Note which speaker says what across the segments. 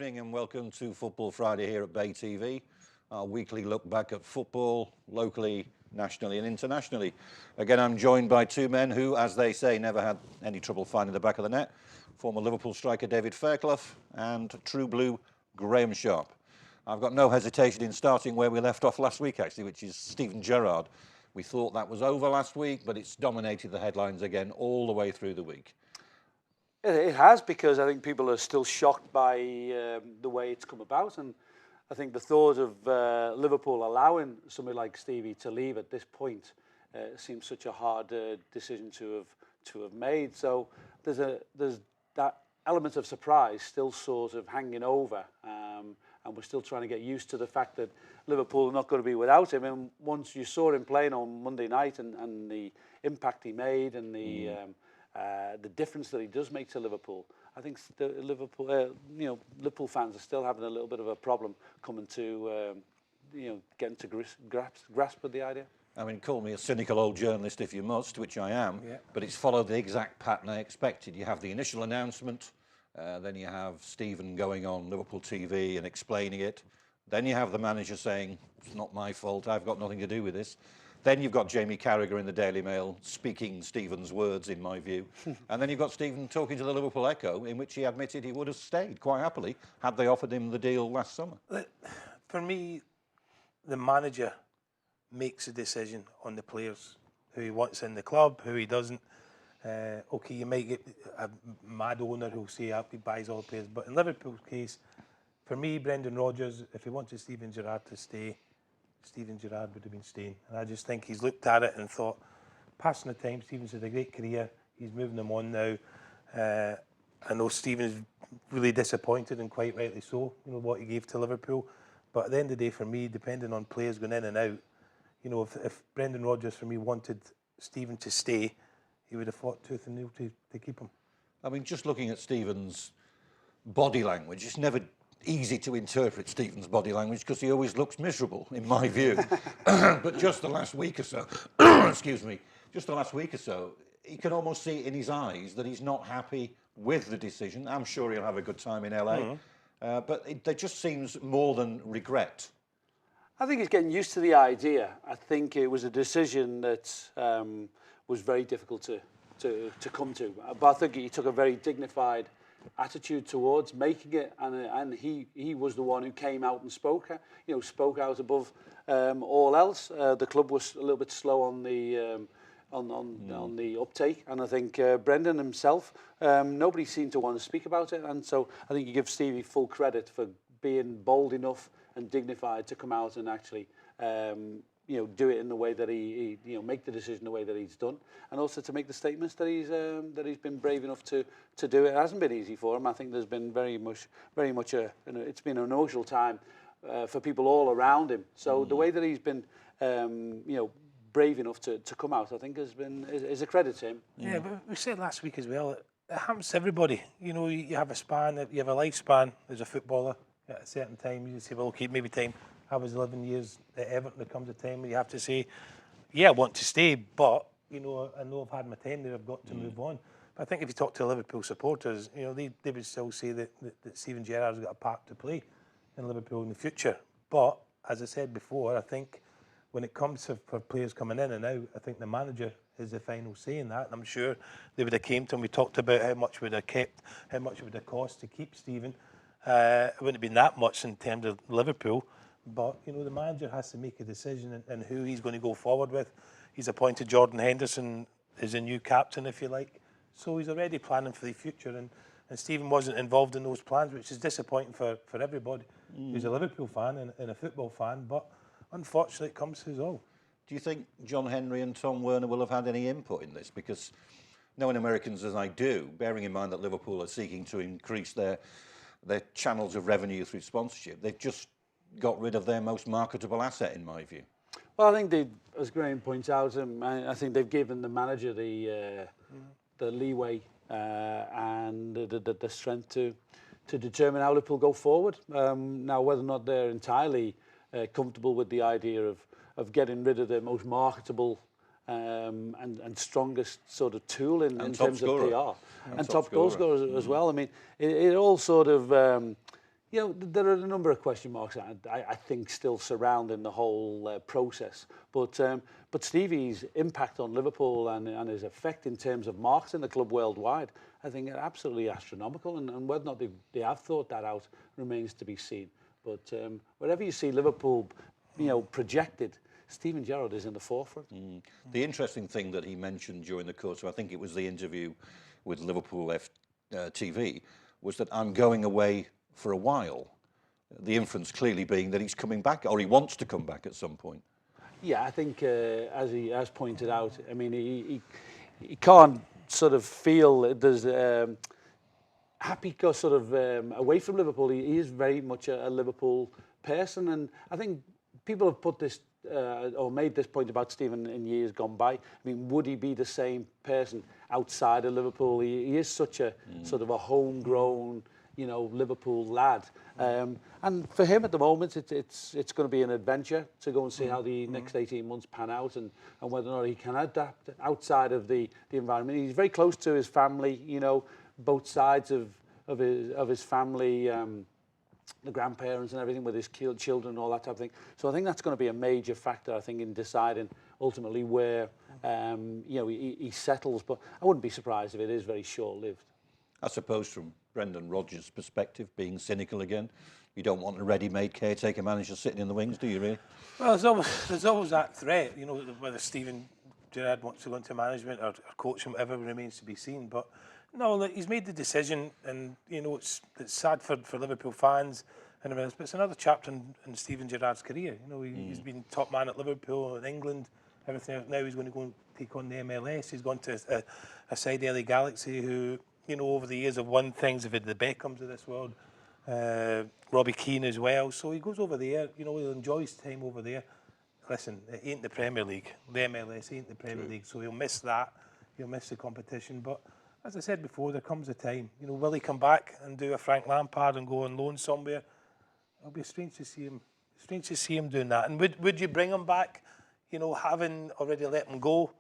Speaker 1: evening and welcome to Football Friday here at Bay TV. Our weekly look back at football, locally, nationally and internationally. Again, I'm joined by two men who, as they say, never had any trouble finding the back of the net. Former Liverpool striker David Fairclough and True Blue Graeme Sharp. I've got no hesitation in starting where we left off last week, actually, which is Steven Gerrard. We thought that was over last week, but it's dominated the headlines again all the way through the week.
Speaker 2: It has, because I think people are still shocked by the way it's come about, and I think the thought of Liverpool allowing somebody like Stevie to leave at this point seems such a hard decision to have made. So there's that element of surprise still sort of hanging over, and we're still trying to get used to the fact that Liverpool are not going to be without him. And once you saw him playing on Monday night and the impact he made and the difference that he does make to Liverpool, I think the Liverpool fans are still having a little bit of a problem coming to, getting to grasp with the idea.
Speaker 1: I mean, call me a cynical old journalist if you must, which I am, but it's followed the exact pattern I expected. You have the initial announcement, then you have Stephen going on Liverpool TV and explaining it. Then you have the manager saying, it's not my fault, I've got nothing to do with this. Then you've got Jamie Carragher in the Daily Mail speaking Stephen's words, in my view. And then you've got Stephen talking to the Liverpool Echo, in which he admitted he would have stayed quite happily had they offered him the deal last summer.
Speaker 3: For me, the manager makes a decision on the players, who he wants in the club, who he doesn't. Okay, you might get a mad owner who'll say he buys all the players, but in Liverpool's case, for me, Brendan Rodgers, if he wanted Steven Gerrard to stay, Steven Gerrard would have been staying. And I just think he's looked at it and thought, passing the time, Steven's had a great career, he's moving them on now. I know Steven's really disappointed, and quite rightly so, what he gave to Liverpool. But at the end of the day, for me, depending on players going in and out, if Brendan Rodgers, for me, wanted Steven to stay, he would have fought tooth and nail to keep him.
Speaker 1: I mean, just looking at Stephen's body language, it's never easy to interpret Stephen's body language because he always looks miserable, in my view. But just the last week or so, excuse me, just the last week or so, you can almost see in his eyes that he's not happy with the decision. I'm sure he'll have a good time in LA, but there just seems more than regret.
Speaker 2: I think he's getting used to the idea. I think it was a decision that was very difficult to come to. But I think he took a very dignified attitude towards making it, and he was the one who came out and spoke out above all else. The club was a little bit slow on the uptake, and I think Brendan himself, nobody seemed to want to speak about it, and so I think you give Stevie full credit for being bold enough and dignified to come out and actually do it in the way that he make the decision the way that he's done, and also to make the statements that he's been brave enough to do it. It hasn't been easy for him. I think there's been very much it's been an emotional time for people all around him. So the way that he's been brave enough to come out, I think is a credit to him.
Speaker 3: Yeah, but we said last week as well, it happens to everybody. You have a span, you have a lifespan as a footballer. At a certain time, you say, well, okay, maybe time. I was 11 years at Everton. There comes a time where you have to say, yeah, I want to stay, but I know I've had my time there. I've got to move on. But I think if you talk to Liverpool supporters, they would still say that Steven Gerrard's got a part to play in Liverpool in the future. But as I said before, I think when it comes for players coming in and out, I think the manager is the final say in that. And I'm sure they would have came to him. We talked about how much would have kept, how much it would have cost to keep Steven. It wouldn't have been that much in terms of Liverpool, but the manager has to make a decision and who he's going to go forward with. He's appointed Jordan Henderson as a new captain, if you like, so he's already planning for the future, and Stephen wasn't involved in those plans, which is disappointing for everybody who's a Liverpool fan and a football fan, but unfortunately it comes to us all.
Speaker 1: Do you think John Henry and Tom Werner will have had any input in this? Because knowing Americans as I do, bearing in mind that Liverpool are seeking to increase their channels of revenue through sponsorship, they've just got rid of their most marketable asset, in my view.
Speaker 2: Well, I think as Graeme points out, I think they've given the manager the leeway and the strength to determine how Liverpool go forward. Now, whether or not they're entirely comfortable with the idea of getting rid of their most marketable and strongest sort of tool in terms of PR. And top goal scorer as well. I mean, it all sort of You know, there are a number of question marks I think still surrounding the whole process. But Stevie's impact on Liverpool and his effect in terms of marketing the club worldwide, I think are absolutely astronomical. And whether or not they have thought that out remains to be seen. But wherever you see Liverpool, you know, projected, Steven Gerrard is in the forefront.
Speaker 1: The interesting thing that he mentioned during the course of, I think it was the interview with Liverpool TV, was that I'm going away for a while. The inference clearly being that he's coming back, or he wants to come back at some point.
Speaker 2: Yeah, I think as he has pointed out, I mean, he can't sort of feel there's happy sort of away from Liverpool. He is very much a Liverpool person, and I think people have put this or made this point about Steven in years gone by. I mean, would he be the same person outside of Liverpool? He is such a sort of a homegrown, you know, Liverpool lad. And for him at the moment, it's going to be an adventure to go and see how the next 18 months pan out and whether or not he can adapt outside of the environment. He's very close to his family, you know, both sides of his family, the grandparents and everything with his children and all that type of thing. So I think that's going to be a major factor, I think, in deciding ultimately where, you know, he settles. But I wouldn't be surprised if it is very short-lived.
Speaker 1: I suppose from Brendan Rodgers' perspective, being cynical again, you don't want a ready-made caretaker manager sitting in the wings, do you really?
Speaker 3: Well, there's always that threat, you know, whether Steven Gerrard wants to go into management or coach him, whatever remains to be seen. But no, look, he's made the decision, and you know it's sad for Liverpool fans and everything else, but it's another chapter in Steven Gerrard's career. You know, he's been top man at Liverpool and England, everything else. Now he's going to go and take on the MLS. He's gone to a side, LA Galaxy, who, you know, over the years have won things. They've had the Beckhams of this world, Robbie Keane as well. So he goes over there, you know, he'll enjoy his time over there. Listen, it ain't the Premier League. The MLS ain't the Premier League, so he'll miss that. He'll miss the competition. But as I said before, there comes a time. You know, will he come back and do a Frank Lampard and go on loan somewhere? It'll be strange to see him. Strange to see him doing that. And would you bring him back? You know, having already let him go.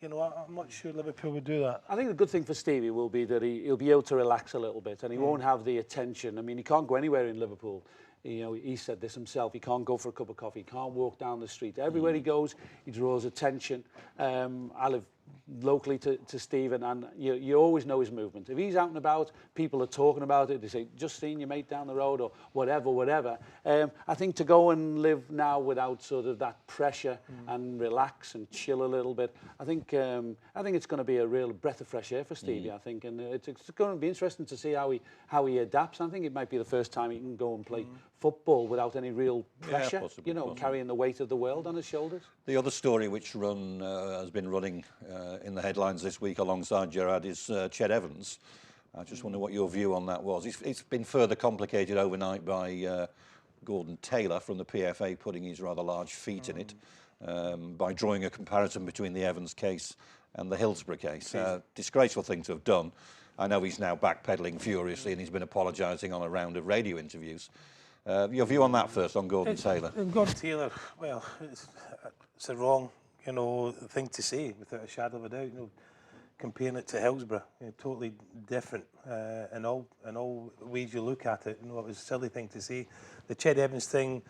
Speaker 3: You know, I'm not sure Liverpool would do that.
Speaker 2: I think the good thing for Stevie will be that he'll be able to relax a little bit and he won't have the attention. I mean, he can't go anywhere in Liverpool. You know, he said this himself. He can't go for a cup of coffee. He can't walk down the street. Everywhere he goes, he draws attention. I live locally to Steven, and you always know his movement. If he's out and about, people are talking about it. They say, just seen your mate down the road, or whatever. I think to go and live now without sort of that pressure and relax and chill a little bit, I think it's going to be a real breath of fresh air for Stevie. I think, and it's going to be interesting to see how he adapts. I think it might be the first time he can go and play football without any real pressure.
Speaker 1: Yeah, possibly,
Speaker 2: you know, carrying the weight of the world on his shoulders.
Speaker 1: The other story which has been running in the headlines this week alongside Gerrard is Ched Evans. I just wonder what your view on that was. It's been further complicated overnight by Gordon Taylor from the PFA putting his rather large feet in it by drawing a comparison between the Evans case and the Hillsborough case. Disgraceful thing to have done. I know he's now backpedaling furiously and he's been apologising on a round of radio interviews. Your view on that first, on Gordon Taylor?
Speaker 3: Gordon Taylor, well, it's a wrong, you know, thing to say without a shadow of a doubt. You know, comparing it to Hillsborough, you know, totally different in all ways you look at it. You know, it was a silly thing to say. The Ched Evans thing,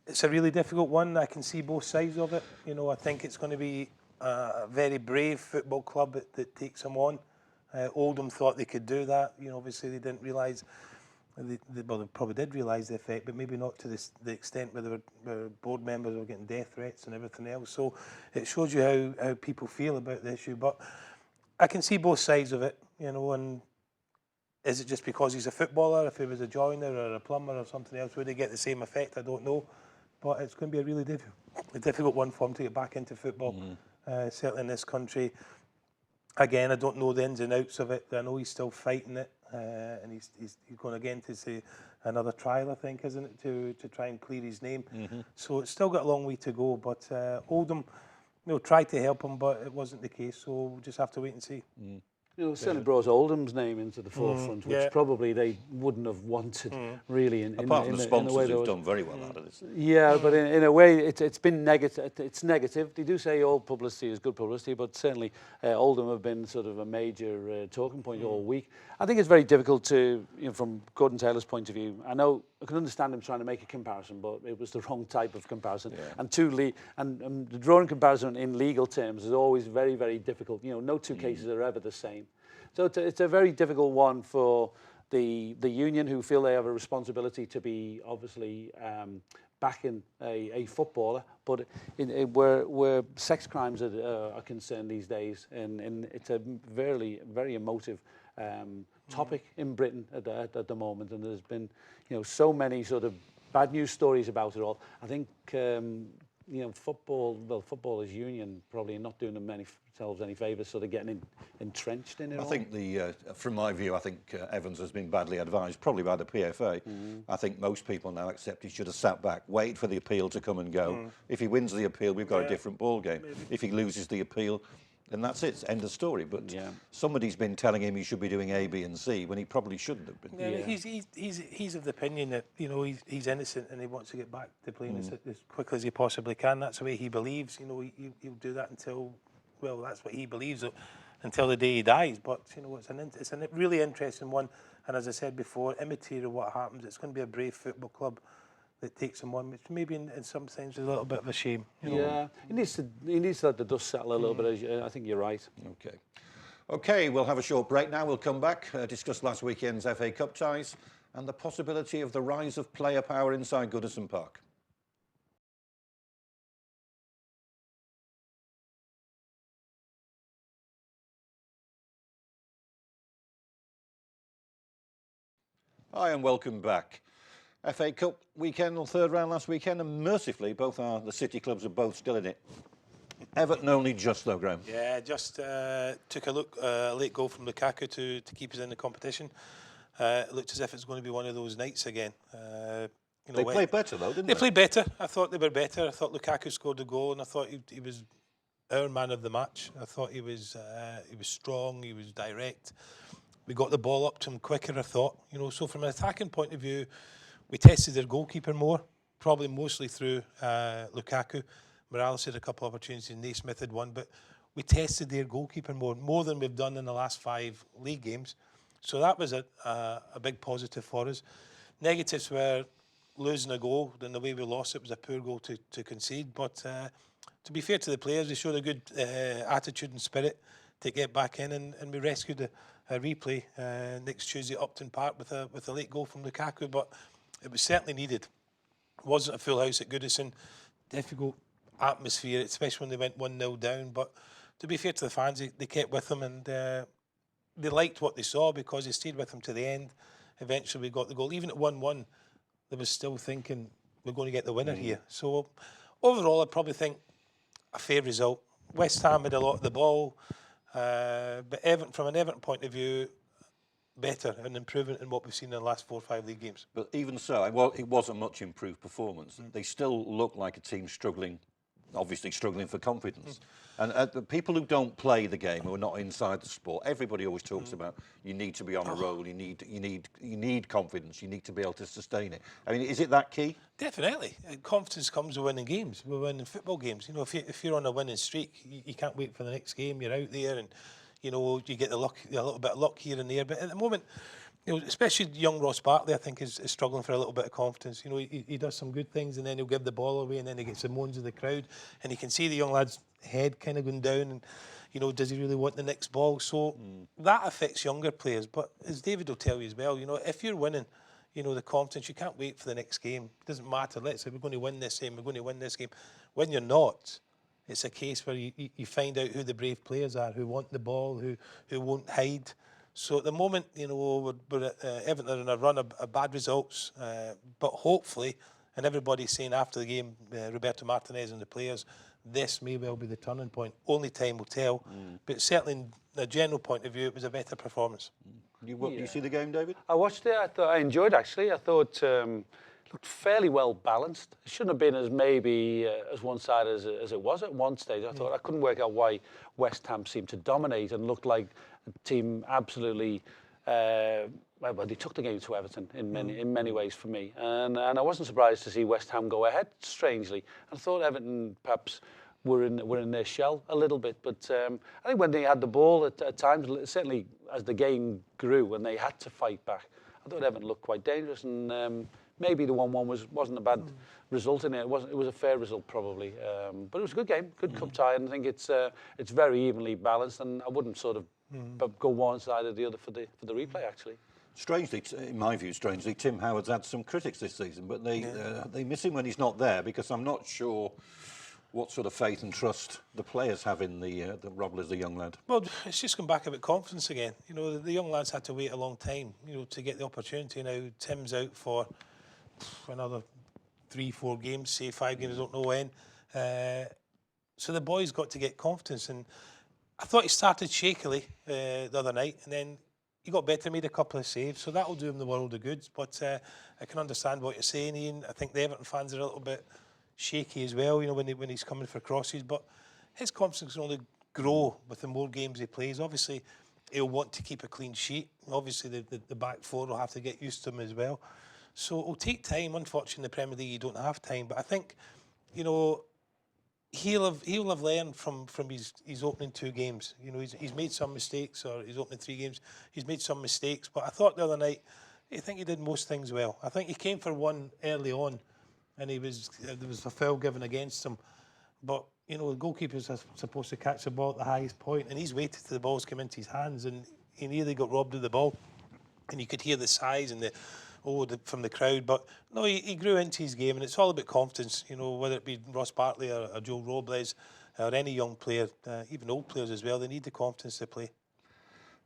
Speaker 3: it's a really difficult one. I can see both sides of it. You know, I think it's going to be a very brave football club that takes him on. Oldham thought they could do that. You know, obviously they didn't realise. They probably did realise the effect, but maybe not to the extent where the board members were getting death threats and everything else. So it shows you how people feel about the issue. But I can see both sides of it, you know. And is it just because he's a footballer? If he was a joiner or a plumber or something else, would he get the same effect? I don't know. But it's going to be a really difficult one for him to get back into football, certainly in this country. Again, I don't know the ins and outs of it. I know he's still fighting it. And he's going again to say another trial, I think, isn't it, to try and clear his name. So it's still got a long way to go. But Oldham, you know, tried to help him, but it wasn't the case. So we'll just have to wait and see.
Speaker 2: certainly brought Oldham's name into the forefront, which probably they wouldn't have wanted really.
Speaker 1: Apart from the sponsors who've
Speaker 2: was,
Speaker 1: done very well out of this.
Speaker 2: Yeah, but in a way, it's been negative. It's negative. They do say all publicity is good publicity, but certainly Oldham have been sort of a major talking point all week. I think it's very difficult to, from Gordon Taylor's point of view. I can understand him trying to make a comparison, but it was the wrong type of comparison. Yeah. And the drawing comparison in legal terms is always very, very difficult. No two cases are ever the same. So it's a very difficult one for the union, who feel they have a responsibility to be obviously backing a footballer, but where sex crimes are concerned these days, and it's a very, very emotive topic in Britain at the moment, and there's been so many sort of bad news stories about it all. I think footballers union probably not doing themselves any favours, sort of getting entrenched in it.
Speaker 1: I think from my view, I think Evans has been badly advised, probably by the PFA. I think most people now accept he should have sat back, wait for the appeal to come and go. If he wins the appeal, we've got a different ball game. If he loses the appeal, then that's it, end of story. But somebody's been telling him he should be doing A, B and C when he probably shouldn't have been.
Speaker 3: He's of the opinion that he's innocent and he wants to get back to playing as quickly as he possibly can. That's the way he believes. He'll do that until, well, that's what he believes, until the day he dies. But it's a really interesting one. And as I said before, immaterial what happens, it's going to be a brave football club that takes him on, which maybe in some sense is a little bit of a shame.
Speaker 2: Yeah, he needs to let the dust settle a little bit. I think you're right.
Speaker 1: Okay, we'll have a short break now. We'll come back, discuss last weekend's FA Cup ties and the possibility of the rise of player power inside Goodison Park. Hi and welcome back. FA Cup weekend, or third round last weekend, and mercifully the City clubs are both still in it. Everton only just though, Graeme.
Speaker 3: Yeah, just took a late goal from Lukaku to keep us in the competition. It looked as if it's going to be one of those nights again.
Speaker 1: They played better though, didn't they?
Speaker 3: They played better. I thought they were better. I thought Lukaku scored a goal, and I thought he was our man of the match. I thought he was strong. He was direct. We got the ball up to him quicker, I thought. So from an attacking point of view, we tested their goalkeeper more, probably mostly through Lukaku. Morales had a couple of opportunities, Naismith had one, but we tested their goalkeeper more than we've done in the last 5 league games. So that was a big positive for us. Negatives were losing a goal, then the way we lost it was a poor goal to concede. But to be fair to the players, they showed a good attitude and spirit to get back in, and we rescued a replay next Tuesday at Upton Park with a late goal from Lukaku, but it was certainly needed. It wasn't a full house at Goodison. Difficult atmosphere, especially when they went 1-0 down. But to be fair to the fans, they kept with them, and they liked what they saw because they stayed with them to the end. Eventually we got the goal. Even at 1-1, they was still thinking we're going to get the winner here. So overall, I probably think a fair result. West Ham had a lot of the ball, but Everton, from an Everton point of view, better, an improvement in what we've seen in the last 4 or 5 league games.
Speaker 1: But even so, well, it was a much improved performance. They still look like a team obviously struggling for confidence. And the people who don't play the game, who are not inside the sport, everybody always talks about you need to be on a roll, you need confidence, you need to be able to sustain it. I mean, is it that key?
Speaker 3: Definitely. Confidence comes with winning games. We're winning football games. If you're on a winning streak, you can't wait for the next game. You're out there, and you get a little bit of luck here and there. But at the moment, especially young Ross Barkley, I think is struggling for a little bit of confidence. He does some good things, and then he'll give the ball away, and then he gets the moans of the crowd, and you can see the young lad's head kind of going down, and does he really want the next ball? So that affects younger players. But as David will tell you as well, if you're winning, the confidence, you can't wait for the next game. It doesn't matter. Let's say we're going to win this game. We're going to win this game. When you're not, it's a case where you find out who the brave players are, who want the ball, who won't hide. So at the moment, we're at Everton in a run of bad results, but hopefully, and everybody's saying after the game, Roberto Martinez and the players, this may well be the turning point. Only time will tell, but certainly in a general point of view, it was a better performance.
Speaker 1: You see the game, David?
Speaker 2: I watched it. I enjoyed it, actually. I thought looked fairly well balanced. It shouldn't have been as maybe as one-sided as it was at one stage. I thought I couldn't work out why West Ham seemed to dominate and looked like a team absolutely. Well, they took the game to Everton in many ways for me, and I wasn't surprised to see West Ham go ahead. Strangely, I thought Everton perhaps were in their shell a little bit, but I think when they had the ball at times, certainly as the game grew and they had to fight back, I thought Everton looked quite dangerous, and maybe the 1-1 wasn't a bad result in it. It was a fair result probably, but it was a good game, good cup tie, and I think it's very evenly balanced, and I wouldn't sort of go one side or the other for the replay actually.
Speaker 1: Strangely, in my view, Tim Howard's had some critics this season, but they miss him when he's not there, because I'm not sure what sort of faith and trust the players have in the Robble as a young lad.
Speaker 3: Well, it's just come back about confidence again. You know, the young lads had to wait a long time, you know, to get the opportunity. Now Tim's out for another 3-4 games, say 5 games, I don't know when. So the boys got to get confidence, and I thought he started shakily the other night, and then he got better, made a couple of saves, so that'll do him the world of good. But I can understand what you're saying, Ian. I think the Everton fans are a little bit shaky as well, you know, when he's coming for crosses. But his confidence can only grow with the more games he plays. Obviously, he'll want to keep a clean sheet. Obviously, the back four will have to get used to him as well. So it'll take time. Unfortunately, in the Premier League, you don't have time. But I think, you know, he'll have learned from his opening 2 games. You know, he's made some mistakes, or his opening 3 games, he's made some mistakes. But I thought the other night, I think he did most things well. I think he came for one early on, and there was a foul given against him. But, you know, the goalkeepers are supposed to catch the ball at the highest point, and he's waited till the ball's come into his hands, and he nearly got robbed of the ball. And you could hear the sighs and from the crowd. But no, he grew into his game, and it's all about confidence, you know, whether it be Ross Barkley or Joe Robles or any young player, even old players as well. They need the confidence to play.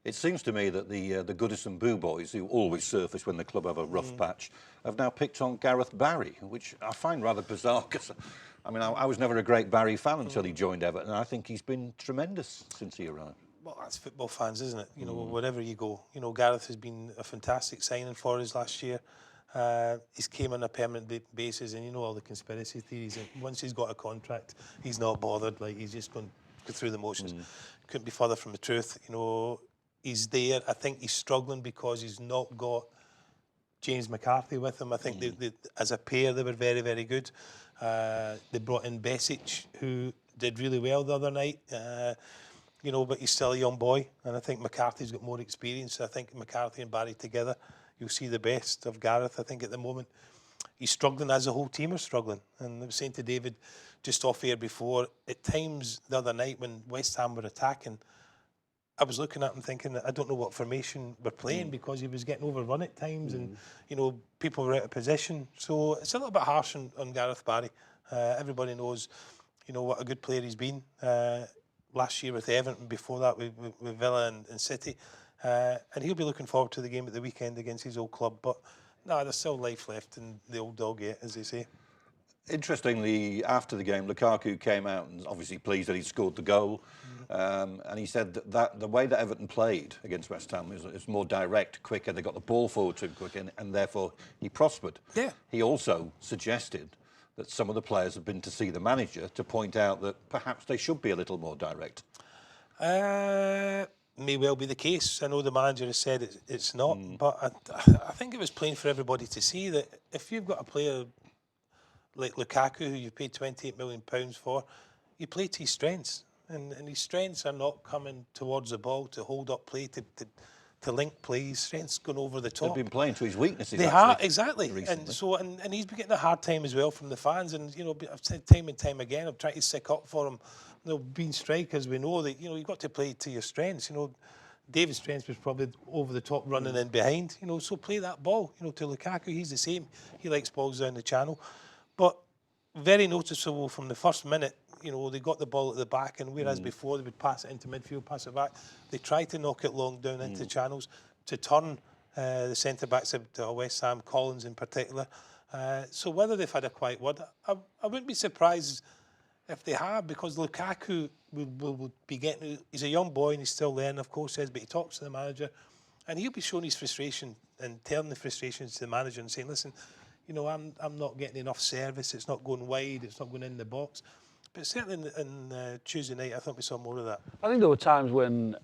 Speaker 1: It seems to me that the Goodison Boo boys, who always surface when the club have a rough patch, have now picked on Gareth Barry, which I find rather bizarre, because I mean, I was never a great Barry fan until he joined Everton, and I think he's been tremendous since he arrived.
Speaker 3: Well, that's football fans, isn't it? You know, wherever you go. You know, Gareth has been a fantastic signing for us last year. He's came on a permanent basis, and you know all the conspiracy theories. And once he's got a contract, he's not bothered. Like, he's just going to go through the motions. Couldn't be further from the truth. You know, he's there. I think he's struggling because he's not got James McCarthy with him. I think they, as a pair, they were very, very good. They brought in Besic, who did really well the other night. You know, but he's still a young boy, and I think McCarthy's got more experience. I think McCarthy and Barry together, you'll see the best of Gareth. I think at the moment he's struggling, as the whole team are struggling. And I was saying to David just off air before, at times the other night when West Ham were attacking, I was looking at him thinking, I don't know what formation we're playing, because he was getting overrun at times, and you know, people were out of position. So it's a little bit harsh on Gareth Barry. Everybody knows, you know, what a good player he's been. Last year with Everton, before that with Villa and City, and he'll be looking forward to the game at the weekend against his old club. But no, there's still life left in the old dog yet, as they say.
Speaker 1: Interestingly, after the game, Lukaku came out and obviously pleased that he scored the goal, and he said that the way that Everton played against West Ham is more direct, quicker. They got the ball forward too quick, and therefore he prospered.
Speaker 3: Yeah.
Speaker 1: He also suggested that some of the players have been to see the manager to point out that perhaps they should be a little more direct.
Speaker 3: May well be the case. I know the manager has said it's not, but I think it was plain for everybody to see that if you've got a player like Lukaku, who you've paid £28 million for, you play to his strengths. And his strengths are not coming towards the ball to hold up play, to link play. His strengths going over the top.
Speaker 1: They've been playing to his weaknesses.
Speaker 3: They have, exactly.
Speaker 1: Recently.
Speaker 3: And so and he's been getting a hard time as well from the fans. And you know, I've said time and time again, I've tried to stick up for him. You know, being strikers, we know that, you know, you've got to play to your strengths. You know, David's strength was probably over the top, running in behind. You know, so play that ball. You know, to Lukaku, he's the same. He likes balls down the channel, but very noticeable from the first minute. You know, they got the ball at the back, and whereas before they would pass it into midfield, pass it back, they tried to knock it long down into channels to turn the centre-backs of West Ham, Collins in particular. So whether they've had a quiet word, I wouldn't be surprised if they have, because Lukaku will be getting... He's a young boy and he's still learning, of course, but he talks to the manager, and he'll be showing his frustration and telling the frustrations to the manager and saying, listen, you know, I'm not getting enough service. It's not going wide. It's not going in the box. But certainly in Tuesday night, I thought we saw more of that.
Speaker 2: I think there were times when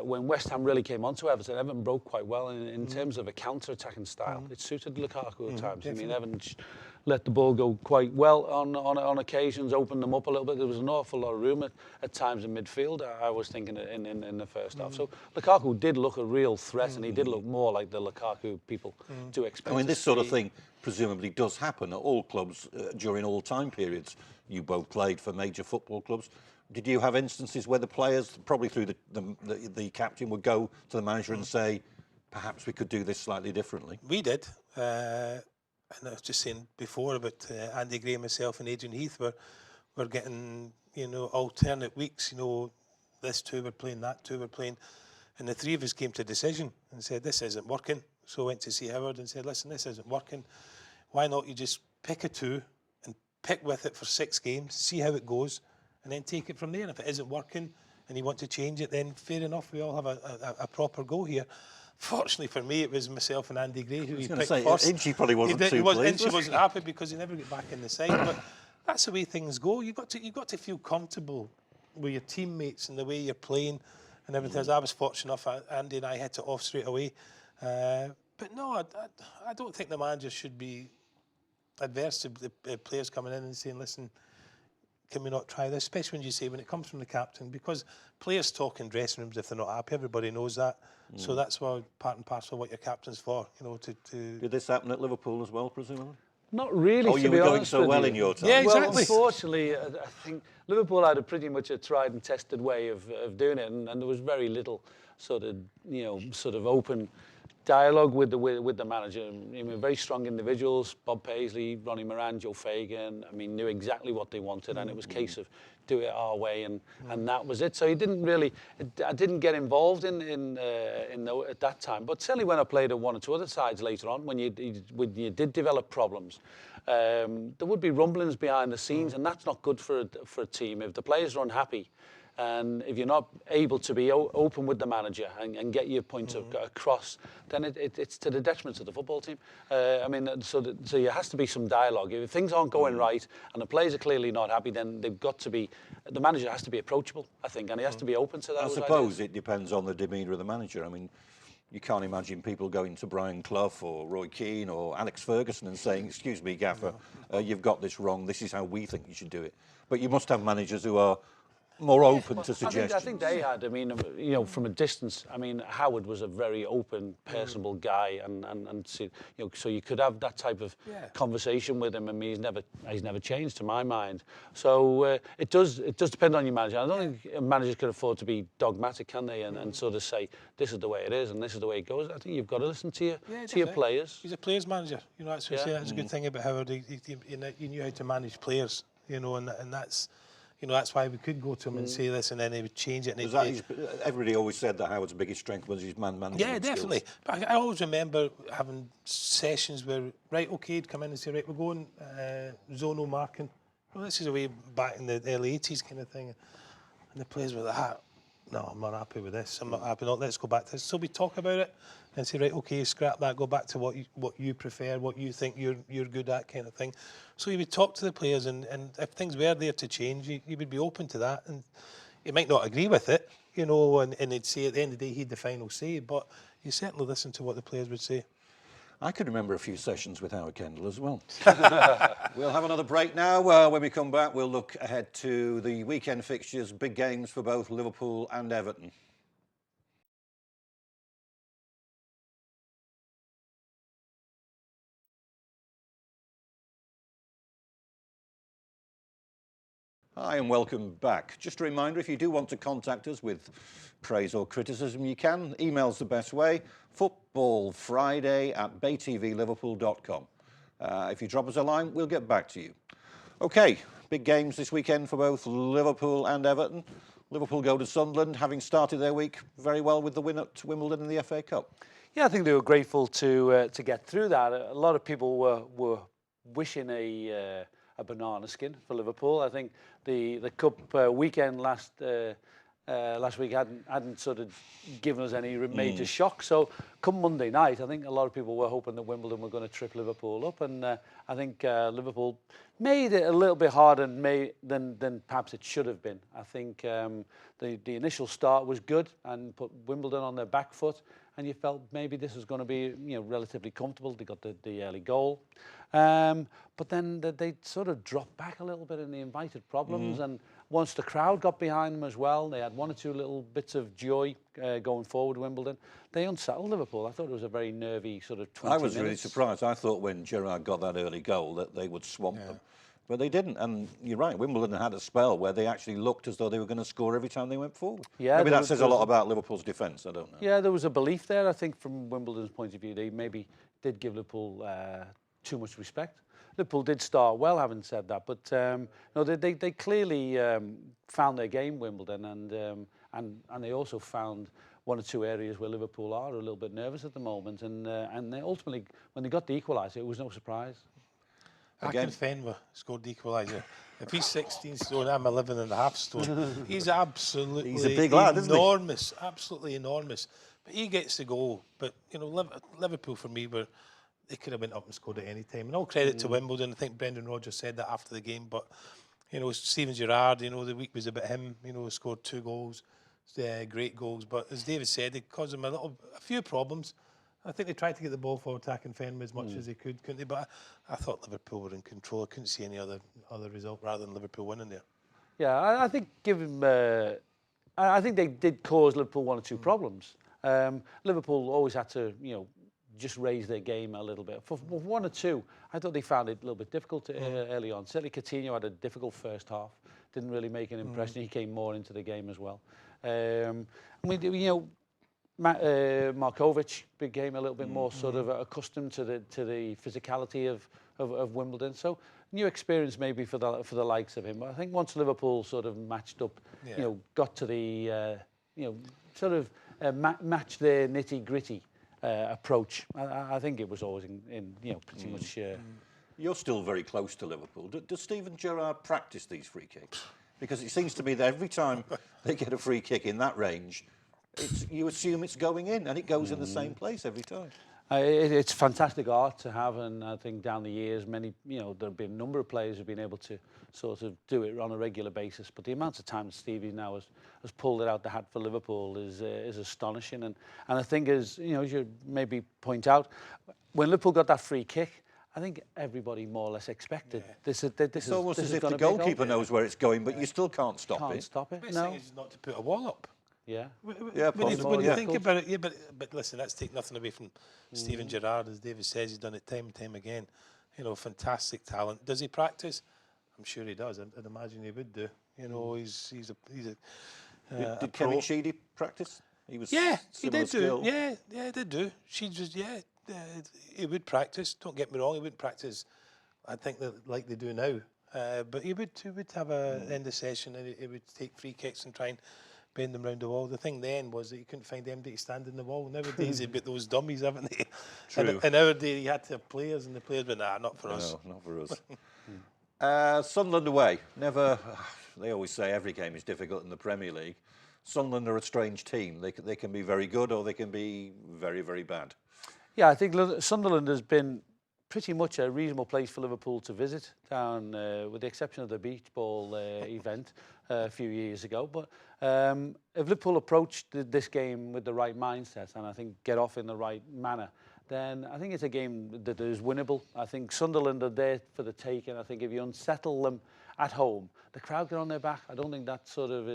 Speaker 2: West Ham really came onto Everton. Everton broke quite well in terms of a counter-attacking style. It suited Lukaku at times.
Speaker 3: Definitely.
Speaker 2: I mean, Everton let the ball go quite well on occasions, opened them up a little bit. There was an awful lot of room at times in midfield, I was thinking, in the first half. So Lukaku did look a real threat, and he did look more like the Lukaku people do expect.
Speaker 1: I mean, this sort of thing presumably does happen at all clubs during all time periods. You both played for major football clubs. Did you have instances where the players, probably through the captain, would go to the manager and say, perhaps we could do this slightly differently?
Speaker 3: We did. And I was just saying before about Andy Gray, myself and Adrian Heath were getting, you know, alternate weeks. You know, this two were playing, that two were playing. And the three of us came to a decision and said, this isn't working. So I went to see Howard and said, listen, this isn't working. Why not you just pick a two and pick with it for 6 games, see how it goes, and then take it from there. And if it isn't working and you want to change it, then fair enough, we all have a proper go here. Fortunately for me, it was myself and Andy Gray who he picked first.
Speaker 1: Inchy probably wasn't too pleased.
Speaker 3: Inchy wasn't happy because he never got back in the side. But that's the way things go. You've got to feel comfortable with your teammates and the way you're playing and everything. As I was fortunate enough, Andy and I hit it off straight away. But no, I don't think the manager should be adverse to the players coming in and saying, listen, can we not try this? Especially when you say, when it comes from the captain, because players talk in dressing rooms if they're not happy. Everybody knows that. So that's why part and parcel of what your captain's for, you know, to...
Speaker 1: Did this happen at Liverpool as well, presumably?
Speaker 2: Not really,
Speaker 1: Oh, you were going so well in your time.
Speaker 3: Yeah, exactly.
Speaker 2: Well, unfortunately, I think Liverpool had pretty much a tried and tested way of doing it, and there was very little sort of open dialogue with the manager. I mean, very strong individuals, Bob Paisley, Ronnie Moran, Joe Fagan, I mean, knew exactly what they wanted, and it was a case of do it our way, and that was it. So he didn't really, I didn't get involved in at that time, but certainly when I played at one or two other sides later on, when you did develop problems, there would be rumblings behind the scenes, and that's not good for a team. If the players are unhappy, and if you're not able to be open with the manager and get your points across, then it's to the detriment of the football team. I mean, so there has to be some dialogue. If things aren't going right and the players are clearly not happy, then they've got to be, the manager has to be approachable, I think, and he has to be open to that.
Speaker 1: I suppose it depends on the demeanour of the manager. I mean, you can't imagine people going to Brian Clough or Roy Keane or Alex Ferguson and saying, excuse me, Gaffer, you've got this wrong, this is how we think you should do it. But you must have managers who are more open to suggestions.
Speaker 2: I think they had. I mean, you know, from a distance. I mean, Howard was a very open, personable guy, and you know, so you could have that type of conversation with him. I mean, he's never changed to my mind. So it does depend on your manager. I don't think managers can afford to be dogmatic, can they? And sort of say this is the way it is and this is the way it goes. I think you've got to listen to your players.
Speaker 3: He's a players manager. You know, that's what I say. That's a good thing about Howard. He knew how to manage players. You know, and that's. You know, that's why we could go to him and say this, and then he would change it. And
Speaker 1: everybody always said that Howard's biggest strength was his man management
Speaker 3: Yeah, definitely.
Speaker 1: skills.
Speaker 3: But I always remember having sessions where, right, okay, he'd come in and say, right, we're going zonal marking. Well, this is a way back in the early 80s kind of thing. And the players were like, no, I'm not happy with this. I'm not happy. No, let's go back to this. So we talk about it and say, right, okay, scrap that, go back to what you prefer, what you think you're good at, kind of thing. So you would talk to the players, and if things were there to change, you would be open to that. And you might not agree with it, you know, and he'd say at the end of the day, he had the final say, but you certainly listen to what the players would say.
Speaker 1: I could remember a few sessions with Howard Kendall as well. We'll have another break now. When we come back, we'll look ahead to the weekend fixtures, big games for both Liverpool and Everton. Hi and welcome back. Just a reminder, if you do want to contact us with praise or criticism, you can. Email's the best way, footballfriday@baytvliverpool.com. If you drop us a line, we'll get back to you. OK, big games this weekend for both Liverpool and Everton. Liverpool go to Sunderland, having started their week very well with the win at Wimbledon in the FA Cup.
Speaker 2: Yeah, I think they were grateful to get through that. A lot of people were wishing a banana skin for Liverpool. I think the cup weekend last last week hadn't sort of given us any major shock. So come Monday night, I think a lot of people were hoping that Wimbledon were going to trip Liverpool up, and I think Liverpool made it a little bit harder than perhaps it should have been. I think the initial start was good and put Wimbledon on their back foot, and you felt maybe this was going to be relatively comfortable. They got the early goal, but then they sort of dropped back a little bit and they invited problems. And once the crowd got behind them as well, they had one or two little bits of joy going forward. Wimbledon, they unsettled Liverpool. I thought it was a very nervy sort of 20 minutes.
Speaker 1: I was really surprised. I thought when Gerrard got that early goal that they would swamp them. But they didn't, and you're right, Wimbledon had a spell where they actually looked as though they were going to score every time they went forward. Yeah, maybe that says a lot about Liverpool's defence, I don't know.
Speaker 2: Yeah, there was a belief there, I think, from Wimbledon's point of view. They maybe did give Liverpool too much respect. Liverpool did start well, having said that, but no, they clearly found their game, Wimbledon, and they also found one or two areas where Liverpool are a little bit nervous at the moment, and they ultimately, when they got the equaliser, it was no surprise.
Speaker 3: Again, Fenwer scored the equaliser. If he's 16 stone, I'm 11.5 stone. He's absolutely
Speaker 1: he's a big lad, isn't he?
Speaker 3: Enormous, absolutely enormous. But he gets the goal. But Liverpool for me they could have went up and scored at any time. And all credit to Wimbledon. I think Brendan Rodgers said that after the game. But Steven Gerrard, the week was about him. Scored 2 goals, great goals. But as David said, it caused him a few problems. I think they tried to get the ball forward, attacking Fenway as much as they could, couldn't they? But I thought Liverpool were in control. I couldn't see any other result rather than Liverpool winning there.
Speaker 2: Yeah, I think I think they did cause Liverpool one or two problems. Liverpool always had to, just raise their game a little bit. For one or two, I thought they found it a little bit difficult early on. Certainly Coutinho had a difficult first half. Didn't really make an impression. He came more into the game as well. Markovic became a little bit more sort of accustomed to the physicality of Wimbledon. So new experience maybe for the likes of him. But I think once Liverpool sort of matched up, got to the match their nitty gritty approach. I think it was always in pretty much.
Speaker 1: You're still very close to Liverpool. Does Steven Gerrard practice these free kicks? Because it seems to me that every time they get a free kick in that range, you assume it's going in, and it goes in the same place every time.
Speaker 2: It's fantastic art to have, and I think down the years, there have been a number of players who've been able to sort of do it on a regular basis. But the amount of times Stevie now has pulled it out the hat for Liverpool is astonishing. And I think, as you maybe point out, when Liverpool got that free kick, I think everybody more or less expected this.
Speaker 1: It's almost as if the goalkeeper knows where it's going, but you still can't stop it.
Speaker 2: Can't stop it.
Speaker 3: The best thing is not to put a wall up.
Speaker 2: Yeah.
Speaker 3: When you think about it, but listen, that's take nothing away from Steven Gerrard. As David says, he's done it time and time again. Fantastic talent. Does he practice? I'm sure he does. I'd imagine he would do. He's a
Speaker 1: Did Kevin Sheedy practice? He was
Speaker 3: he did
Speaker 1: skill.
Speaker 3: do. Yeah, he did do. Sheedy was he would practice. Don't get me wrong, he wouldn't practice. I think that like they do now. But he would have an end of session, and he would take free kicks and try and bend them round the wall. The thing then was that you couldn't find anybody to stand in the wall. Nowadays they've got those dummies, haven't they?
Speaker 1: True.
Speaker 3: And nowadays you had to have players, and the players went, not for us.
Speaker 1: No, not for us. Sunderland away. Never. They always say every game is difficult in the Premier League. Sunderland are a strange team. They can be very good, or they can be very, very bad.
Speaker 2: Yeah, I think Sunderland has been pretty much a reasonable place for Liverpool to visit, down with the exception of the beach ball event a few years ago. But if Liverpool approached this game with the right mindset, and I think get off in the right manner, then I think it's a game that is winnable. I think Sunderland are there for the taking. I think if you unsettle them at home, the crowd get on their back. I don't think that sort of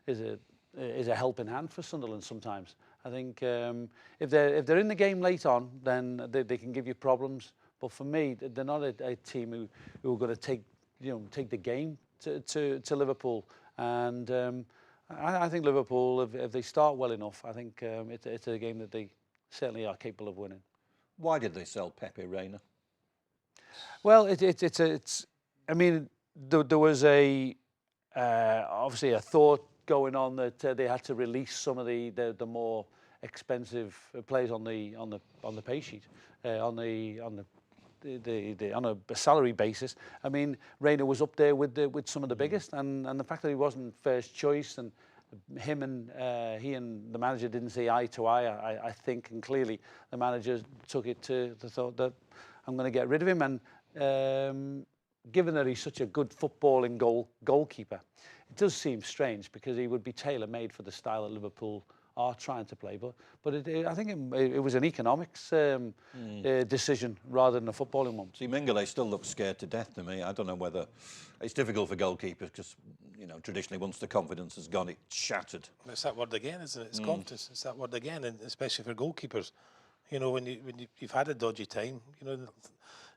Speaker 2: is a helping hand for Sunderland sometimes. I think if they're in the game late on, then they can give you problems. But for me, they're not a team who are going to take the game to Liverpool. And I think Liverpool, if they start well enough, I think it's a game that they certainly are capable of winning.
Speaker 1: Why did they sell Pepe Reina?
Speaker 2: Well, I mean, there was obviously a thought going on that they had to release some of the more expensive players on the pay sheet, on a salary basis. I mean, Reina was up there with some of the biggest, and the fact that he wasn't first choice, and he and the manager didn't see eye to eye, I think, and clearly the manager took it to the thought that I'm going to get rid of him. And given that he's such a good footballing goalkeeper, it does seem strange because he would be tailor-made for the style that Liverpool are trying to play. But I think it was an economics decision rather than a footballing one.
Speaker 1: See, Mingele still looks scared to death to me. I don't know whether it's difficult for goalkeepers because, you know, traditionally once the confidence has gone, it's shattered.
Speaker 3: It's that word again, isn't it? It's confidence. It's that word again, and especially for goalkeepers. You know, when you've had a dodgy time, you know,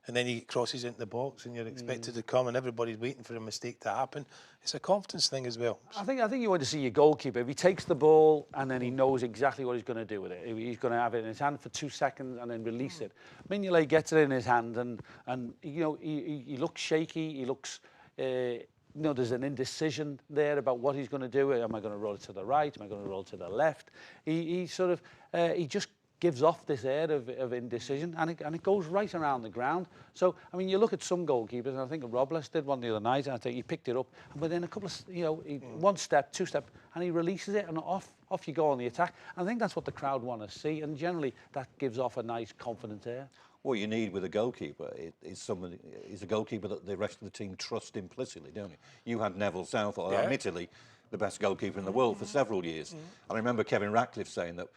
Speaker 3: and then he crosses into the box and you're expected to come and everybody's waiting for a mistake to happen. It's a confidence thing as well. I
Speaker 2: think you want to see your goalkeeper. If he takes the ball and then he knows exactly what he's going to do with it. He's going to have it in his hand for 2 seconds and then release it. Mignolet gets it in his hand and you know, he looks shaky. He looks, you know, there's an indecision there about what he's going to do. Am I going to roll it to the right? Am I going to roll it to the left? He sort of, he just gives off this air of indecision, and it goes right around the ground. So, I mean, you look at some goalkeepers, and I think Robles did one the other night, and I think he picked it up, and within a couple of, you know, 1 step, 2 step, and he releases it, and off you go on the attack. I think that's what the crowd want to see, and generally that gives off a nice, confident air.
Speaker 1: What you need with a goalkeeper is a goalkeeper that the rest of the team trust implicitly, don't you? You had Neville Southall, admittedly the best goalkeeper in the world for several years. And I remember Kevin Ratcliffe saying that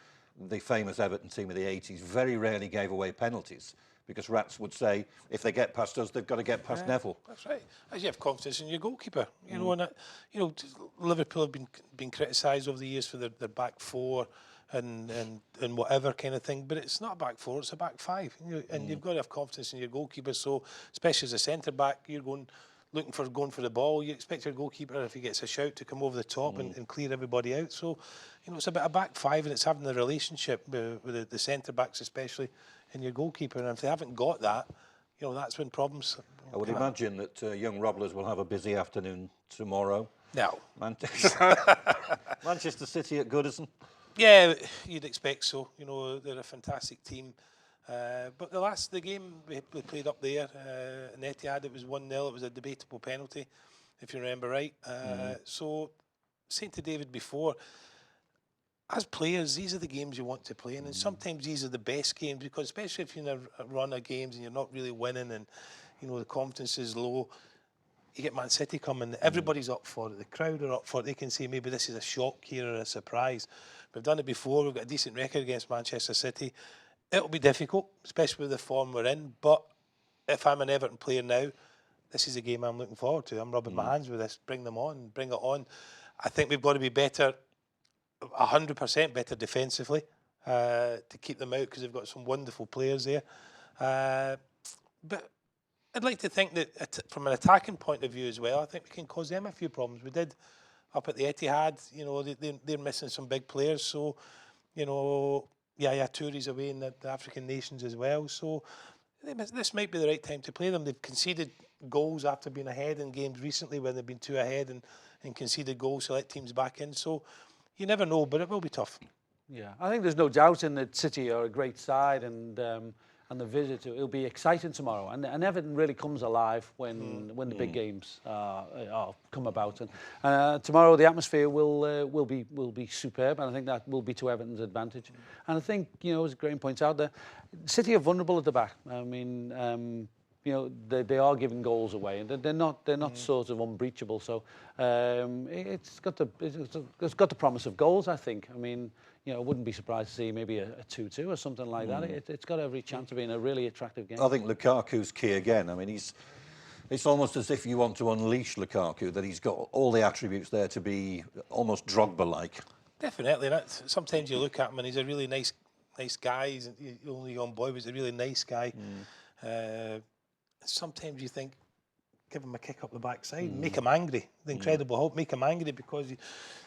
Speaker 1: the famous Everton team of the 80s very rarely gave away penalties because Rats would say, if they get past us, they've got to get past Neville.
Speaker 3: That's right. As you have confidence in your goalkeeper, you know, and you know, Liverpool have been criticised over the years for their back four and whatever kind of thing, but it's not a back four; it's a back five. You know, and you've got to have confidence in your goalkeeper. So, especially as a centre back, you're going for the ball. You expect your goalkeeper, if he gets a shout, to come over the top and clear everybody out. So, you know, it's a bit of back five, and it's having the relationship with the centre backs, especially, and your goalkeeper. And if they haven't got that, you know, that's when problems.
Speaker 1: I would imagine that young Robles will have a busy afternoon tomorrow.
Speaker 3: No,
Speaker 1: Manchester City at Goodison.
Speaker 3: Yeah, you'd expect so. You know, they're a fantastic team. But the game we played up there in Etihad, it was 1-0. It was a debatable penalty, if you remember right. So, saying to David before, as players, these are the games you want to play in, and sometimes these are the best games because, especially if you're in a run of games and you're not really winning, and you know the confidence is low. You get Man City coming, everybody's up for it. The crowd are up for it. They can say maybe this is a shock here or a surprise. We've done it before. We've got a decent record against Manchester City. It'll be difficult, especially with the form we're in. But if I'm an Everton player now, this is a game I'm looking forward to. I'm rubbing my hands with this. Bring them on, bring it on. I think we've got to be better, 100% better defensively to keep them out because they've got some wonderful players there. But I'd like to think that from an attacking point of view as well, I think we can cause them a few problems. We did up at the Etihad. You know, they're missing some big players. So, you know, Touré away in the African nations as well. So this might be the right time to play them. They've conceded goals after being ahead in games recently when they've been 2 ahead and conceded goals to let teams back in. So you never know, but it will be tough.
Speaker 2: Yeah, I think there's no doubt in that City are a great side, and the visit, it'll be exciting tomorrow. And Everton really comes alive when the big games come about. And tomorrow the atmosphere will be superb, and I think that will be to Everton's advantage. And I think, you know, as Graeme points out, there, City are vulnerable at the back. I mean, you know, they are giving goals away, and they're not sort of unbreachable. So it's got the promise of goals, I think. I mean, you know, I wouldn't be surprised to see maybe a 2-2 or something like that. It's got every chance of being a really attractive game.
Speaker 1: I think Lukaku's key again. I mean, it's almost as if you want to unleash Lukaku, that he's got all the attributes there to be almost Drogba-like.
Speaker 3: Definitely. Sometimes you look at him and he's a really nice guy. He's only a young boy, but he's a really nice guy. Sometimes you think, give him a kick up the backside, make him angry. The Incredible Hulk, make him angry because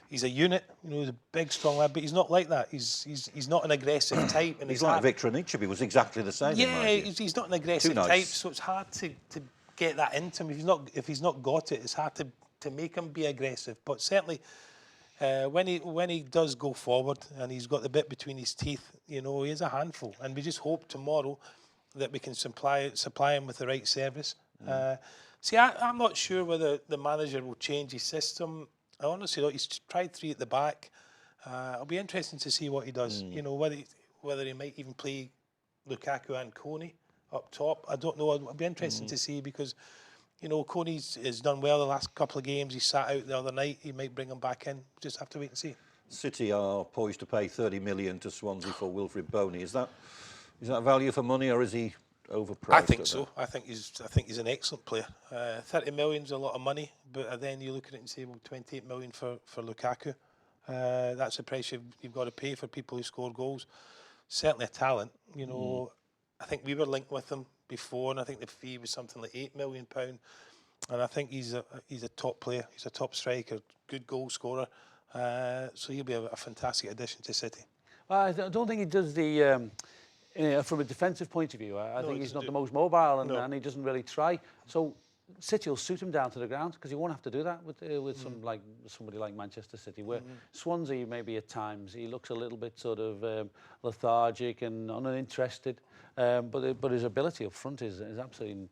Speaker 3: he's a unit. You know, he's a big, strong lad, but he's not like that. He's not an aggressive type. And
Speaker 1: he's like Victor Anichebe, was exactly the same.
Speaker 3: Yeah, he's not an aggressive type, so it's hard to get that into him. If he's not got it, it's hard to make him be aggressive. But certainly, when he does go forward and he's got the bit between his teeth, you know, he is a handful. And we just hope tomorrow that we can supply him with the right service. See, I'm not sure whether the manager will change his system. I honestly don't. He's tried 3 at the back. It'll be interesting to see what he does. You know, whether he might even play Lukaku and Coney up top. I don't know. It'll be interesting to see because, you know, Coney's has done well the last couple of games. He sat out the other night. He might bring him back in. Just have to wait and see.
Speaker 1: City are poised to pay 30 million to Swansea for Wilfried Boney. Is that value for money, or is he overpriced?
Speaker 3: I think so. I think he's an excellent player. 30 million's a lot of money, but then you look at it and say, well, 28 million for Lukaku. That's the price you've got to pay for people who score goals. Certainly a talent. You know, I think we were linked with him before, and I think the fee was something like £8 million. And I think he's a top player. He's a top striker, good goal scorer. So he'll be a fantastic addition to City.
Speaker 2: Well, I don't think he does the... from a defensive point of view, I think he's not the most mobile, and he doesn't really try. So City will suit him down to the ground because he won't have to do that with somebody like Manchester City. Where Swansea, maybe at times, he looks a little bit sort of lethargic and uninterested. But his ability up front is absolutely,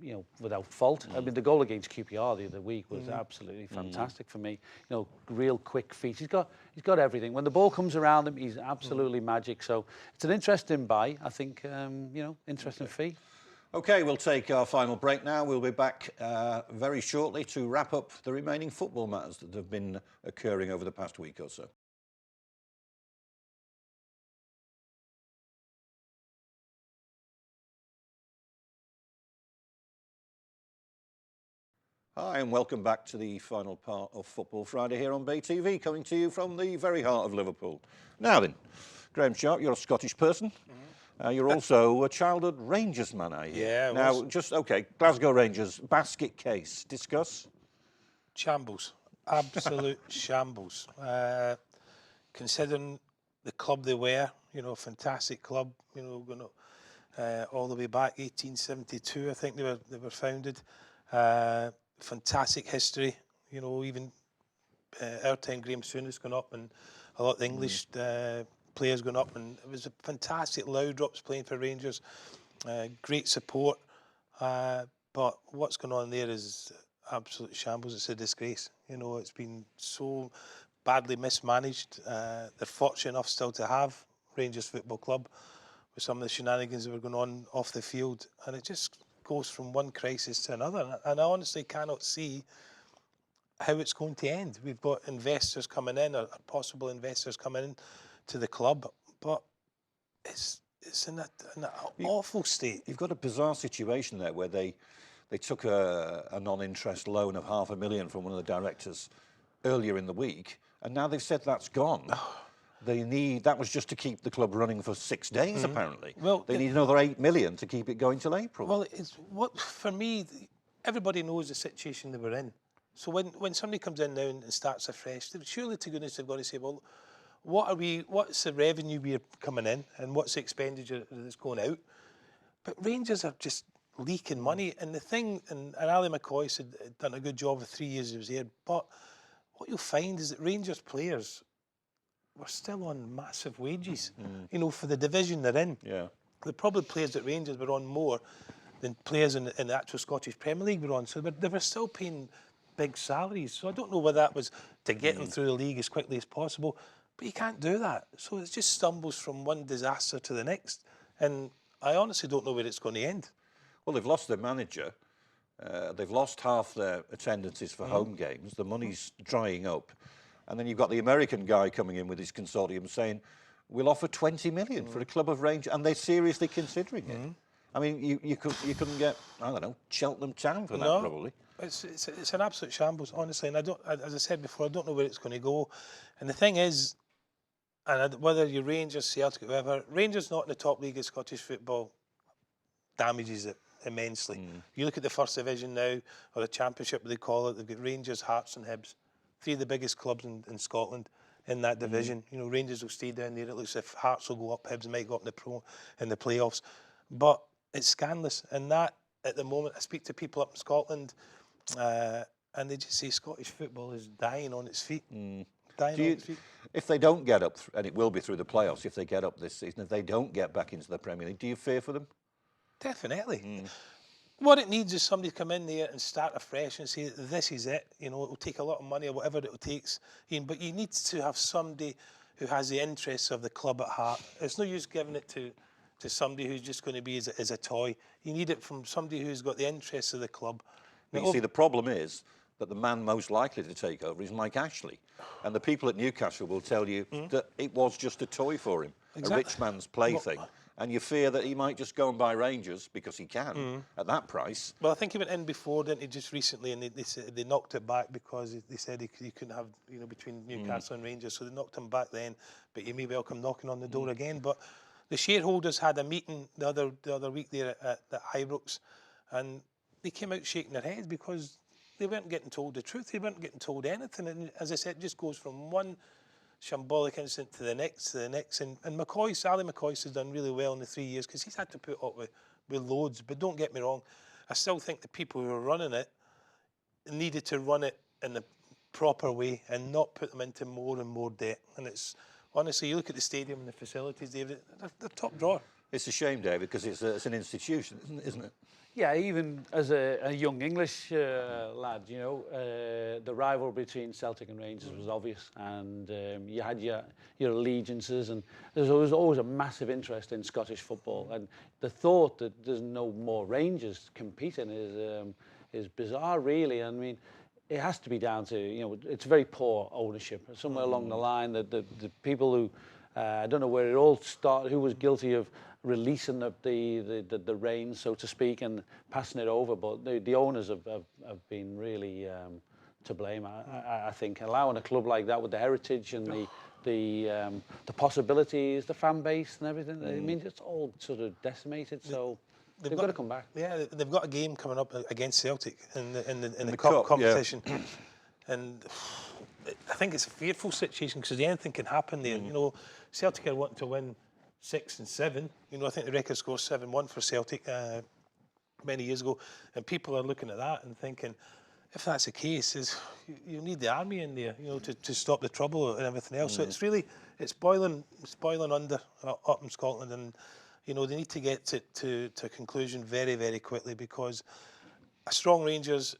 Speaker 2: you know, without fault. I mean, the goal against QPR the other week was absolutely fantastic for me. You know, real quick feet. He's got everything. When the ball comes around him, he's absolutely magic. So it's an interesting buy. I think, you know, interesting fee.
Speaker 1: OK, we'll take our final break now. We'll be back very shortly to wrap up the remaining football matters that have been occurring over the past week or so. Hi, and welcome back to the final part of Football Friday here on Bay TV, coming to you from the very heart of Liverpool. Now then, Graeme Sharp, you're a Scottish person. You're also a childhood Rangers man, are you?
Speaker 3: Yeah.
Speaker 1: Now, OK, Glasgow Rangers, basket case, discuss.
Speaker 3: Shambles. Absolute shambles. Considering the club they were, you know, fantastic club, you know, going all the way back, 1872, I think they were founded. Fantastic history, you know, even our time, Graeme has gone up, and a lot of the English players gone up, and it was a fantastic Loudrops playing for Rangers, great support, but what's going on there is absolute shambles. It's a disgrace, you know, it's been so badly mismanaged. They're fortunate enough still to have Rangers Football Club with some of the shenanigans that were going on off the field, and it just goes from one crisis to another, and I honestly cannot see how it's going to end. We've got investors coming in, or possible investors coming in to the club, but it's in an awful state.
Speaker 1: You've got a bizarre situation there where they took a non-interest loan of £500,000 from one of the directors earlier in the week, and now they've said that's gone. That was just to keep the club running for 6 days, apparently. Well, they need another £8 million to keep it going till April.
Speaker 3: Well, for me, everybody knows the situation they were in. So when somebody comes in now and starts afresh, surely to goodness they've got to say, well, what's the revenue we're coming in, and what's the expenditure that's going out? But Rangers are just leaking money, and the thing, and Ali McCoy had done a good job of 3 years he was here, but what you'll find is that Rangers players were still on massive wages, you know, for the division they're in.
Speaker 1: Yeah.
Speaker 3: The probably players at Rangers were on more than players in the actual Scottish Premier League were on. So they were still paying big salaries. So I don't know whether that was to get them through the league as quickly as possible, but you can't do that. So it just stumbles from one disaster to the next. And I honestly don't know where it's going to end.
Speaker 1: Well, they've lost their manager. They've lost half their attendances for home games. The money's drying up. And then you've got the American guy coming in with his consortium saying, we'll offer 20 million for a club of Rangers, and they're seriously considering it. I mean, you couldn't get, I don't know, Cheltenham Town for that, probably.
Speaker 3: It's an absolute shambles, honestly. And as I said before, I don't know where it's going to go. And the thing is, and whether you're Rangers, Celtic, whoever, Rangers not in the top league of Scottish football damages it immensely. You look at the First Division now, or the Championship, they call it, they've got Rangers, Hearts and Hibs. 3 of the biggest clubs in Scotland in that division. You know, Rangers will stay down there. It looks as if Hearts will go up, Hibs might go up in the playoffs. But it's scandalous. And that, at the moment, I speak to people up in Scotland, and they just say Scottish football is dying on its feet. Dying on its feet.
Speaker 1: If they don't get up, and it will be through the playoffs if they get up this season, if they don't get back into the Premier League, do you fear for them?
Speaker 3: Definitely. What it needs is somebody to come in there and start afresh and say, this is it. You know, it will take a lot of money or whatever it takes, Ian, but you need to have somebody who has the interests of the club at heart. It's no use giving it to somebody who's just going to be as a toy. You need it from somebody who's got the interests of the club.
Speaker 1: But you see, the problem is that the man most likely to take over is Mike Ashley. And the people at Newcastle will tell you that it was just a toy for him, a rich man's plaything. And you fear that he might just go and buy Rangers because he can at that price.
Speaker 3: Well, I think he went in before, didn't he, just recently, and they knocked it back because they said he couldn't have, you know, between Newcastle and Rangers, so they knocked him back then. But you may well come knocking on the door again. But the shareholders had a meeting the other week there at Ibrox, and they came out shaking their heads because they weren't getting told the truth. They weren't getting told anything. And as I said, it just goes from one shambolic incident to the next, and Sally McCoy's has done really well in the 3 years because he's had to put up with loads. But don't get me wrong, I still think the people who are running it needed to run it in the proper way and not put them into more and more debt. And it's honestly, you look at the stadium and the facilities, David, they're top drawer.
Speaker 1: It's a shame, David, because it's an institution, isn't it?
Speaker 2: Yeah, even as a young English lad, you know, the rivalry between Celtic and Rangers was obvious, and you had your allegiances, and there was always a massive interest in Scottish football, and the thought that there's no more Rangers competing is bizarre, really. I mean, it has to be down to, you know, it's very poor ownership. Somewhere along the line, the people who, I don't know where it all started, who was guilty of releasing the reins, so to speak, and passing it over, but the owners have been really to blame. I think allowing a club like that with the heritage and the possibilities, the fan base and everything, I mean, it's all sort of decimated. So they've got to come back.
Speaker 3: Yeah, they've got a game coming up against Celtic in the cup competition, and I think it's a fearful situation because anything can happen there. You know, Celtic are wanting to win 6 and 7. You know, I think the record score 7-1 for Celtic many years ago, and people are looking at that and thinking, if that's the case, you need the army in there, you know, to stop the trouble and everything else. So it's boiling under up in Scotland, and you know they need to get to a conclusion very, very quickly because a strong Rangers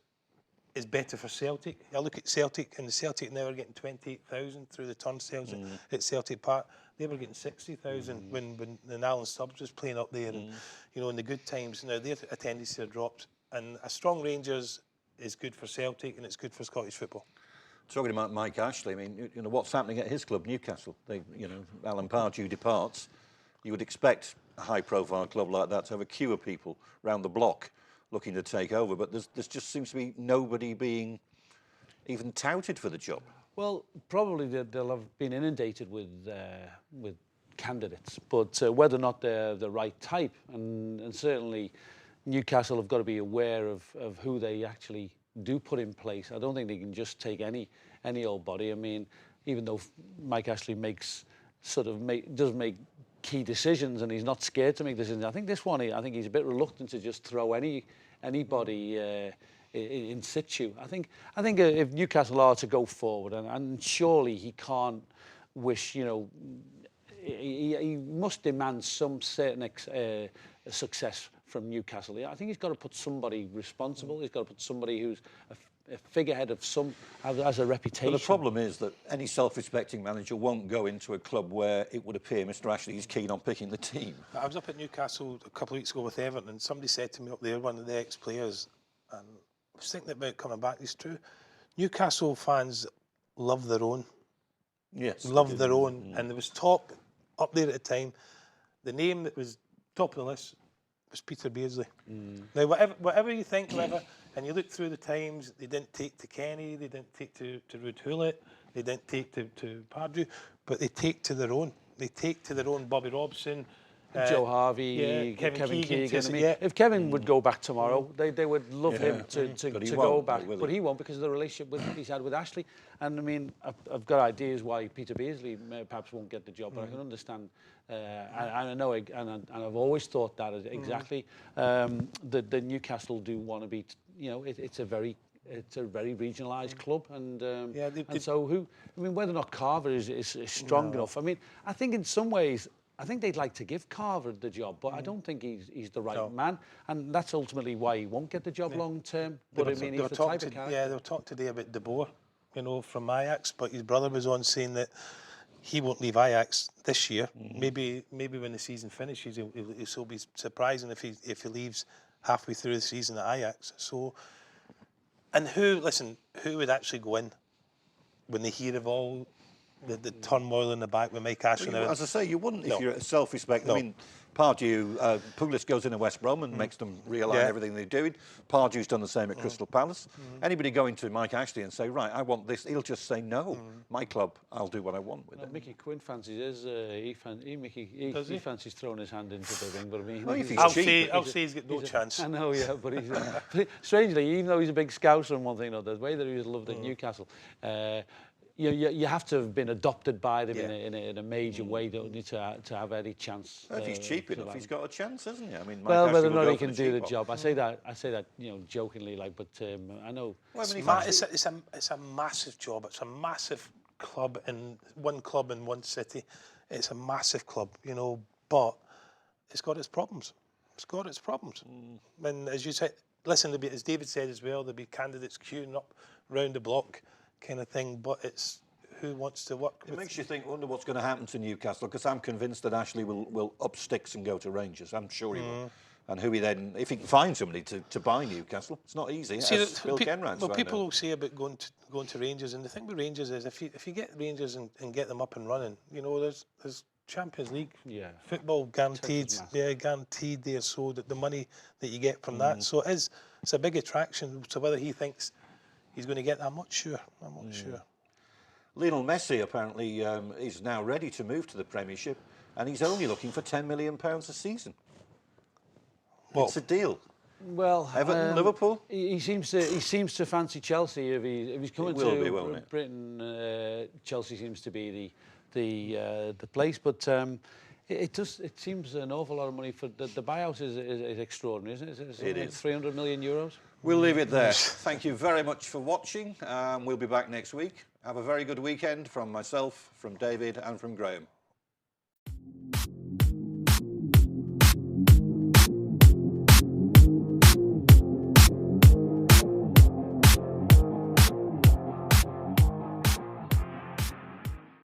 Speaker 3: is better for Celtic. I look at Celtic, and the Celtic now are getting 28,000 through the turnstiles at Celtic Park. They were getting 60,000 when Alan Stubbs was playing up there, and you know in the good times. Now their attendance have dropped, and a strong Rangers is good for Celtic and it's good for Scottish football.
Speaker 1: Talking about Mike Ashley, I mean, you know what's happening at his club, Newcastle. You know, Alan Pardew departs. You would expect a high-profile club like that to have a queue of people round the block looking to take over, but there just seems to be nobody being even touted for the job.
Speaker 2: Well, probably they'll have been inundated with candidates, but whether or not they're the right type, and certainly Newcastle have got to be aware of who they actually do put in place. I don't think they can just take any old body. I mean, even though Mike Ashley does make key decisions and he's not scared to make decisions, I think this one, I think he's a bit reluctant to just throw anybody in situ. I think if Newcastle are to go forward, and surely he can't wish, you know, he must demand some certain success from Newcastle. I think he's got to put somebody responsible. He's got to put somebody who's a figurehead of has a reputation.
Speaker 1: But the problem is that any self-respecting manager won't go into a club where it would appear Mr. Ashley is keen on picking the team.
Speaker 3: I was up at Newcastle a couple of weeks ago with Everton, and somebody said to me up there, one of the ex-players, and I was thinking about coming back, it's true. Newcastle fans love their own.
Speaker 1: Yes.
Speaker 3: Love their own. And there was talk up there at the time, the name that was top of the list was Peter Beardsley. Now, whatever you think, and you look through the times, they didn't take to Kenny, they didn't take to Ruud Gullit, they didn't take to Pardew, but they take to their own. They take to their own. Bobby Robson,
Speaker 2: Joe Harvey, Kevin Keegan. I mean, if Kevin would go back tomorrow, they would love him to go back, but he won't because of the relationship he's had with Ashley. And I mean, I've got ideas why Peter Beardsley perhaps won't get the job, but I can understand. And I know, and I've always thought that exactly. The Newcastle do want to be, you know, it's a very regionalised club, and so I mean, whether or not Carver is strong enough. I mean, I think in some ways I think they'd like to give Carver the job, but I don't think he's the right man, and that's ultimately why he won't get the job long term. But I mean, he's the type of character.
Speaker 3: Yeah, they'll talk today about De Boer, you know, from Ajax, but his brother was on saying that he won't leave Ajax this year. Maybe when the season finishes, he'll be surprising if he leaves halfway through the season at Ajax. So, and who would actually go in when they hear of all the turmoil in the back with Mike Ashley?
Speaker 1: Well, as I say, you wouldn't if you're self-respect. I mean, Pardew, Pulis goes in at West Brom and makes them realign everything they're doing. Pardew's done the same at Crystal Palace. Anybody going to Mike Ashley and say, right, I want this, he'll just say, no, my club, I'll do what I want with it.
Speaker 2: Mickey Quinn fancies his, he fancies throwing his hand into the ring, but I mean...
Speaker 1: Well, if he's
Speaker 3: I'll
Speaker 1: cheap,
Speaker 3: say he's got no chance.
Speaker 2: I know, yeah, but he's... strangely, even though he's a big scouser and one thing or the way that he was loved at Newcastle, you have to have been adopted by them in a major way, don't you, to have any chance.
Speaker 1: If he's cheap enough, he's got a chance, hasn't he? I mean, Mike
Speaker 2: well,
Speaker 1: Ashley
Speaker 2: whether or
Speaker 1: will
Speaker 2: not
Speaker 1: go
Speaker 2: he
Speaker 1: for
Speaker 2: can
Speaker 1: the
Speaker 2: do the
Speaker 1: cheap
Speaker 2: job, I say that, you know, jokingly, like, but I know.
Speaker 1: Well, I mean,
Speaker 3: It's a massive job. It's a massive club in one city. It's a massive club, you know, but it's got its problems. It's got its problems. And as you said, listen, as David said as well, there'll be candidates queuing up round the block, kind of thing. But it's who wants to work.
Speaker 1: It makes you wonder what's going to happen to Newcastle, because I'm convinced that Ashley will up sticks and go to Rangers. I'm sure he will. And who he then, if he can find somebody to buy Newcastle, it's not easy. Bill Kenran's
Speaker 3: well, people will say about going to Rangers, and the thing with Rangers is if you get Rangers and get them up and running, you know, there's Champions League football guaranteed, guaranteed there, so that the money that you get from that, so it's a big attraction. So whether he thinks he's going to get that, I'm not sure.
Speaker 1: Lionel Messi apparently is now ready to move to the Premiership, and he's only looking for £10 million a season. It's a deal.
Speaker 2: Well,
Speaker 1: Everton, Liverpool.
Speaker 2: He seems to fancy Chelsea. If he's coming to Britain, Chelsea seems to be the place. But it seems an awful lot of money for the buyout is extraordinary, isn't it?
Speaker 1: It is.
Speaker 2: 300 million euros.
Speaker 1: We'll leave it there. Thank you very much for watching. We'll be back next week. Have a very good weekend from myself, from David, and from Graeme.